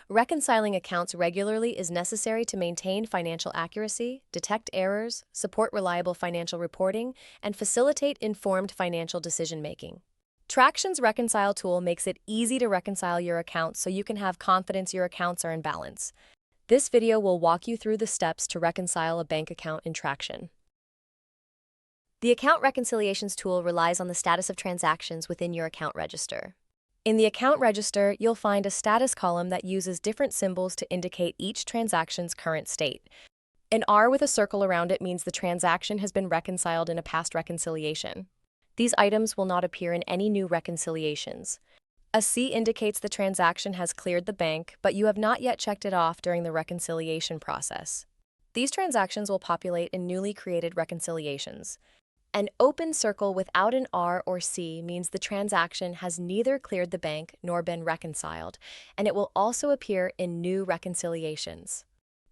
Reconciling accounts regularly is necessary to maintain financial accuracy, detect errors, support reliable financial reporting, and facilitate informed financial decision-making. Traction's Reconcile tool makes it easy to reconcile your accounts so you can have confidence your accounts are in balance. This video will walk you through the steps to reconcile a bank account in Traction. The Account Reconciliations tool relies on the status of transactions within your account register. In the account register, you'll find a status column that uses different symbols to indicate each transaction's current state. An R with a circle around it means the transaction has been reconciled in a past reconciliation. These items will not appear in any new reconciliations. A C indicates the transaction has cleared the bank, but you have not yet checked it off during the reconciliation process. These transactions will populate in newly created reconciliations. An open circle without an R or C means the transaction has neither cleared the bank nor been reconciled, and it will also appear in new reconciliations.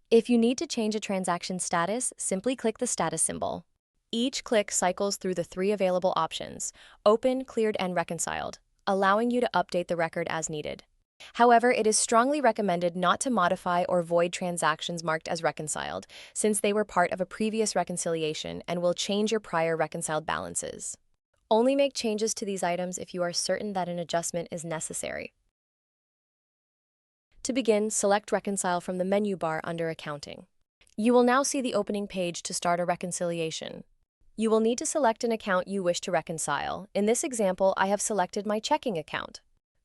If you need to change a transaction status, simply click the status symbol. Each click cycles through the three available options: open, cleared, and reconciled, allowing you to update the record as needed. However, it is strongly recommended not to modify or void transactions marked as reconciled, since they were part of a previous reconciliation and will change your prior reconciled balances. Only make changes to these items if you are certain that an adjustment is necessary. To begin, select Reconcile from the menu bar under Accounting. You will now see the opening page to start a reconciliation. You will need to select an account you wish to reconcile. In this example, I have selected my checking account.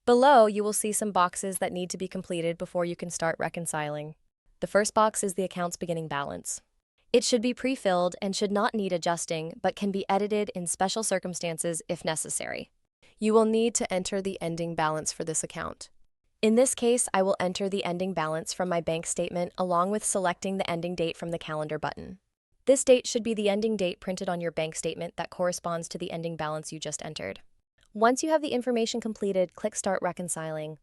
Below, you will see some boxes that need to be completed before you can start reconciling. The first box is the account's beginning balance. It should be pre-filled and should not need adjusting, but can be edited in special circumstances if necessary. You will need to enter the ending balance for this account. In this case, I will enter the ending balance from my bank statement along with selecting the ending date from the calendar button. This date should be the ending date printed on your bank statement that corresponds to the ending balance you just entered. Once you have the information completed, click Start Reconciling.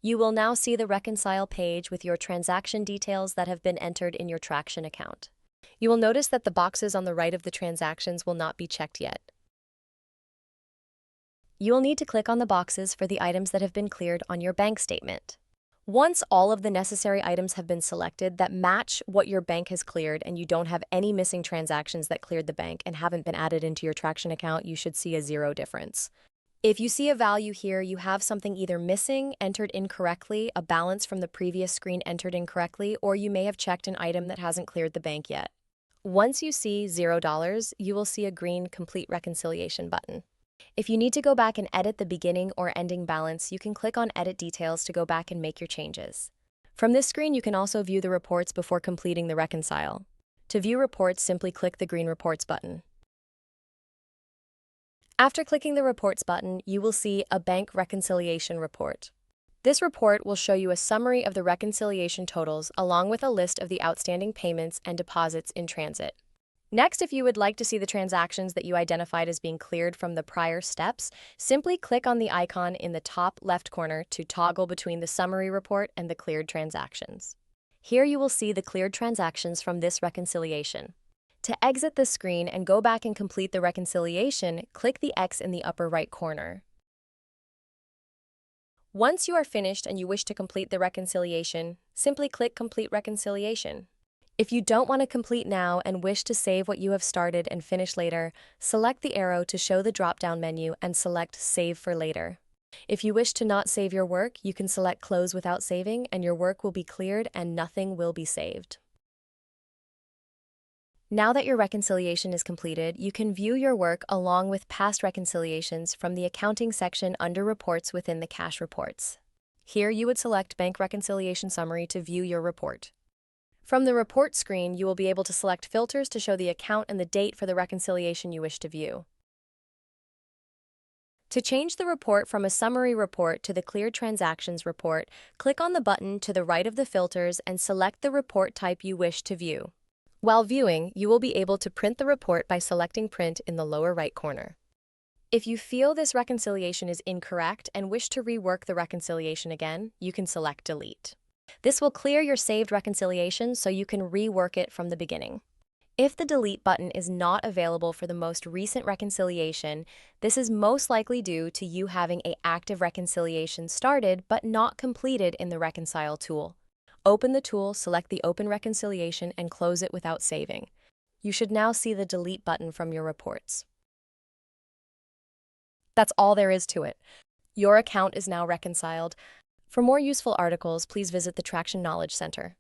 You will now see the Reconcile page with your transaction details that have been entered in your Traction account. You will notice that the boxes on the right of the transactions will not be checked yet. You will need to click on the boxes for the items that have been cleared on your bank statement. Once all of the necessary items have been selected that match what your bank has cleared and you don't have any missing transactions that cleared the bank and haven't been added into your Traction account, you should see a zero difference. If you see a value here, you have something either missing, entered incorrectly, a balance from the previous screen entered incorrectly, or you may have checked an item that hasn't cleared the bank yet. Once you see $0, you will see a green Complete Reconciliation button. If you need to go back and edit the beginning or ending balance, you can click on Edit Details to go back and make your changes. From this screen, you can also view the reports before completing the reconcile. To view reports, simply click the green Reports button. After clicking the Reports button, you will see a Bank Reconciliation Report. This report will show you a summary of the reconciliation totals along with a list of the outstanding payments and deposits in transit. Next, if you would like to see the transactions that you identified as being cleared from the prior steps, simply click on the icon in the top left corner to toggle between the summary report and the cleared transactions. Here you will see the cleared transactions from this reconciliation. To exit the screen and go back and complete the reconciliation, click the X in the upper right corner. Once you are finished and you wish to complete the reconciliation, simply click Complete Reconciliation. If you don't want to complete now and wish to save what you have started and finish later, select the arrow to show the drop-down menu and select Save for Later. If you wish to not save your work, you can select Close without saving and your work will be cleared and nothing will be saved. Now that your reconciliation is completed, you can view your work along with past reconciliations from the Accounting section under Reports within the Cash Reports. Here you would select Bank Reconciliation Summary to view your report. From the report screen, you will be able to select filters to show the account and the date for the reconciliation you wish to view. To change the report from a summary report to the Cleared Transactions report, click on the button to the right of the filters and select the report type you wish to view. While viewing, you will be able to print the report by selecting Print in the lower right corner. If you feel this reconciliation is incorrect and wish to rework the reconciliation again, you can select Delete. This will clear your saved reconciliation so you can rework it from the beginning. If the delete button is not available for the most recent reconciliation, this is most likely due to you having an active reconciliation started but not completed in the Reconcile tool. Open the tool, select the Open Reconciliation, and close it without saving. You should now see the delete button from your reports. That's all there is to it. Your account is now reconciled. For more useful articles, please visit the Traction Knowledge Center.